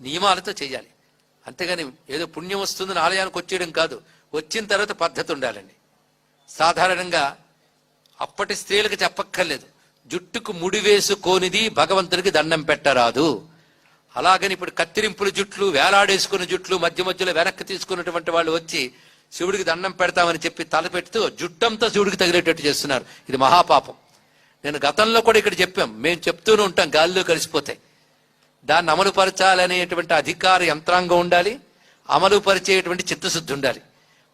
నియమాలతో చేయాలి. అంతేగాని ఏదో పుణ్యం వస్తుందని ఆలయానికి వచ్చేయడం కాదు. వచ్చిన తర్వాత పద్ధతి ఉండాలండి. సాధారణంగా అప్పటి స్త్రీలకు చెప్పక్కర్లేదు, జుట్టుకు ముడి వేసుకోనిది భగవంతుడికి దండం పెట్టరాదు. అలాగని ఇప్పుడు కత్తిరింపుల జుట్లు, వేలాడేసుకున్న జుట్లు, మధ్య మధ్యలో వెనక్కి తీసుకున్నటువంటి వాళ్ళు వచ్చి శివుడికి దండం పెడతామని చెప్పి తలపెడుతూ జుట్టంతా శివుడికి తగిలేటట్టు చేస్తున్నారు. ఇది మహాపాపం. నేను గతంలో కూడా ఇక్కడ చెప్పాం, మేము చెప్తూనే ఉంటాం, గాలిలో కలిసిపోతాయి. దాన్ని అమలు పరచాలనేటువంటి అధికార యంత్రాంగం ఉండాలి, అమలు పరిచేటువంటి చిత్తశుద్ధి ఉండాలి.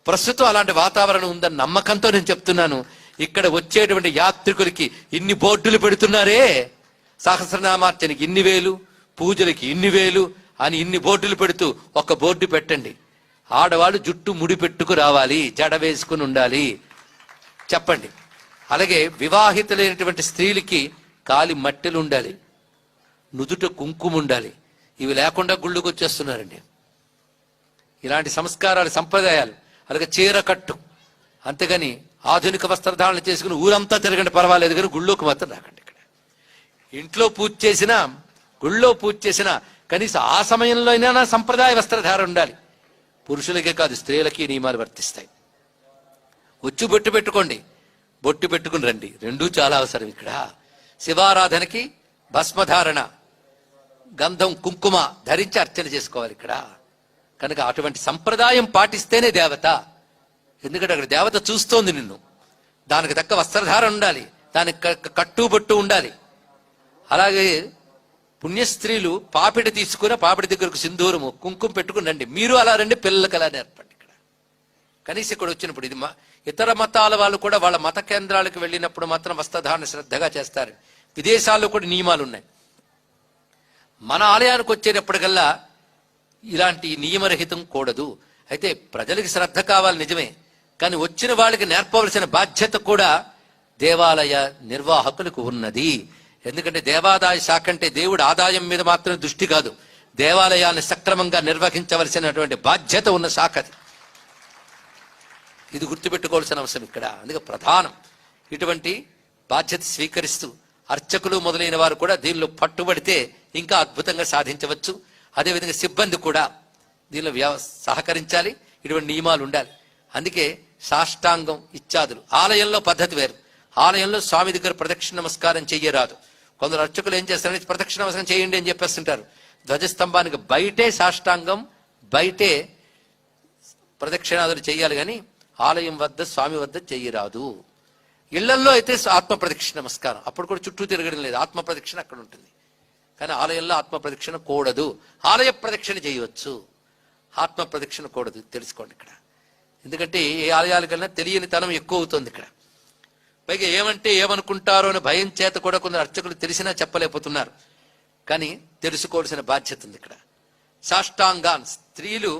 ప్రస్తుతం అలాంటి వాతావరణం ఉందన్న నమ్మకంతో నేను చెప్తున్నాను. ఇక్కడ వచ్చేటువంటి యాత్రికులకి ఇన్ని బోర్డులు పెడుతున్నారే, సహస్రనామార్చనకి ఇన్ని వేలు, పూజలకి ఇన్ని వేలు అని ఇన్ని బోర్డులు పెడుతూ ఒక బోర్డు పెట్టండి, ఆడవాళ్ళు జుట్టు ముడి పెట్టుకు రావాలి, జడ వేసుకుని ఉండాలి చెప్పండి. అలాగే వివాహితులైనటువంటి స్త్రీలకి కాలి మట్టెలు ఉండాలి, నుదుట కుంకుమ ఉండాలి. ఇవి లేకుండా గుళ్ళకు వచ్చేస్తున్నారండి. ఇలాంటి సంస్కారాలు, సంప్రదాయాలు. అలాగే చీర కట్టు. అంతేగాని ఆధునిక వస్త్రధారణ చేసుకుని ఊరంతా తిరగండి పర్వాలేదు, కానీ గుళ్ళోకి మాత్రం రాకండి. ఇక్కడ ఇంట్లో పూజ చేసినా, గుళ్ళో పూజ చేసినా కనీసం ఆ సమయంలో అయినా సంప్రదాయ వస్త్రధారణ ఉండాలి. పురుషులకే కాదు, స్త్రీలకి నియమాలు వర్తిస్తాయి. వచ్చి బొట్టు పెట్టుకోండి, బొట్టు పెట్టుకుని రండి, రెండూ చాలా అవసరం. ఇక్కడ శివారాధనకి భస్మధారణ, గంధం, కుంకుమ ధరించి అర్చన చేసుకోవాలి ఇక్కడ. కనుక అటువంటి సంప్రదాయం పాటిస్తేనే దేవత. ఎందుకంటే అక్కడ దేవత చూస్తోంది నిన్ను. దానికి తగ్గ వస్త్రధారణ ఉండాలి, దానికి కట్టుబొట్టు ఉండాలి. అలాగే పుణ్యస్త్రీలు పాపిడి తీసుకుని పాపిడి దగ్గరకు సింధూరము, కుంకుమ పెట్టుకుని రండి. మీరు అలా రండి, పిల్లలకి అలా నేర్పండి. ఇక్కడ కనీసం ఇక్కడ వచ్చినప్పుడు ఇది ఇతర మతాల వాళ్ళు కూడా వాళ్ళ మత కేంద్రాలకు వెళ్ళినప్పుడు మాత్రం వస్త్రధారణ శ్రద్ధగా చేస్తారు. విదేశాల్లో కూడా నియమాలు ఉన్నాయి. మన ఆలయానికి వచ్చేటప్పటికల్లా ఇలాంటి నియమరహితం కూడదు. అయితే ప్రజలకి శ్రద్ధ కావాలి నిజమే, కానీ వచ్చిన వాళ్ళకి నేర్పవలసిన బాధ్యత కూడా దేవాలయ నిర్వాహకులకు ఉన్నది. ఎందుకంటే దేవాదాయ శాఖ అంటే దేవుడి ఆదాయం మీద మాత్రమే దృష్టి కాదు, దేవాలయాన్ని సక్రమంగా నిర్వహించవలసినటువంటి బాధ్యత ఉన్న శాఖ అది. ఇది గుర్తుపెట్టుకోవాల్సిన అవసరం ఇక్కడ. అందుకే ప్రధానం. ఇటువంటి బాధ్యత స్వీకరిస్తూ అర్చకులు మొదలైన వారు కూడా దీనిలో పట్టుబడితే ఇంకా అద్భుతంగా సాధించవచ్చు. అదేవిధంగా సిబ్బంది కూడా దీనిలో సహకరించాలి. ఇటువంటి నియమాలు ఉండాలి. అందుకే సాష్టాంగం ఇత్యాదులు. ఆలయంలో పద్ధతి వేరు. ఆలయంలో స్వామి దగ్గర ప్రదక్షిణ నమస్కారం చెయ్యరాదు. కొందరు అర్చకులు ఏం చేస్తారంటే ప్రదక్షిణ నమస్కారం చేయండి అని చెప్పేస్తుంటారు. ధ్వజస్తంభానికి బయటే సాష్టాంగం, బయటే ప్రదక్షిణాదులు చెయ్యాలి, కానీ ఆలయం వద్ద, స్వామి వద్ద చెయ్యరాదు. ఇళ్లల్లో అయితే ఆత్మ ప్రదక్షిణ నమస్కారం, అప్పుడు కూడా చుట్టూ తిరగడం లేదు, ఆత్మ ప్రదక్షిణ అక్కడ ఉంటుంది. కానీ ఆలయంలో ఆత్మ ప్రదక్షిణ కూడదు. ఆలయ ప్రదక్షిణ చేయవచ్చు, ఆత్మ ప్రదక్షిణ కూడదు. తెలుసుకోండి ఇక్కడ. ఎందుకంటే ఏ ఆలయాలకన్నా తెలియని తనం ఎక్కువ అవుతుంది ఇక్కడ. పైగా ఏమంటే ఏమనుకుంటారో అని భయం చేత కూడా కొందరు అర్చకులు తెలిసినా చెప్పలేకపోతున్నారు. కానీ తెలుసుకోవాల్సిన బాధ్యత ఉంది ఇక్కడ. సాష్టాంగాన్, స్త్రీలు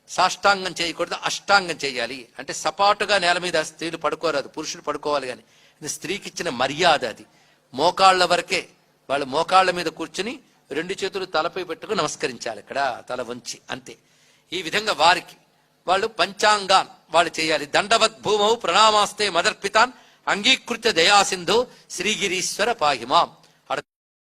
సాష్టాంగం చేయకూడదు, అష్టాంగం చేయాలి. అంటే సపాటుగా నేల మీద స్త్రీలు పడుకోరాదు, పురుషులు పడుకోవాలి. కానీ ఇది స్త్రీకి ఇచ్చిన మర్యాద. అది మోకాళ్ల వరకే, వాళ్ళు మోకాళ్ల మీద కూర్చుని రెండు చేతులు తలపై పెట్టుకుని నమస్కరించాలి ఇక్కడ, తల వంచి, అంతే. ఈ విధంగా వారికి వాళ్ళు పంచాంగాన్ వాళ్ళు చేయాలి. దండవత్ భూమౌ ప్రణామాస్తే మదర్పితాన్ అంగీకృత్య దయాసింధో శ్రీగిరీశ్వర పాహిమాం.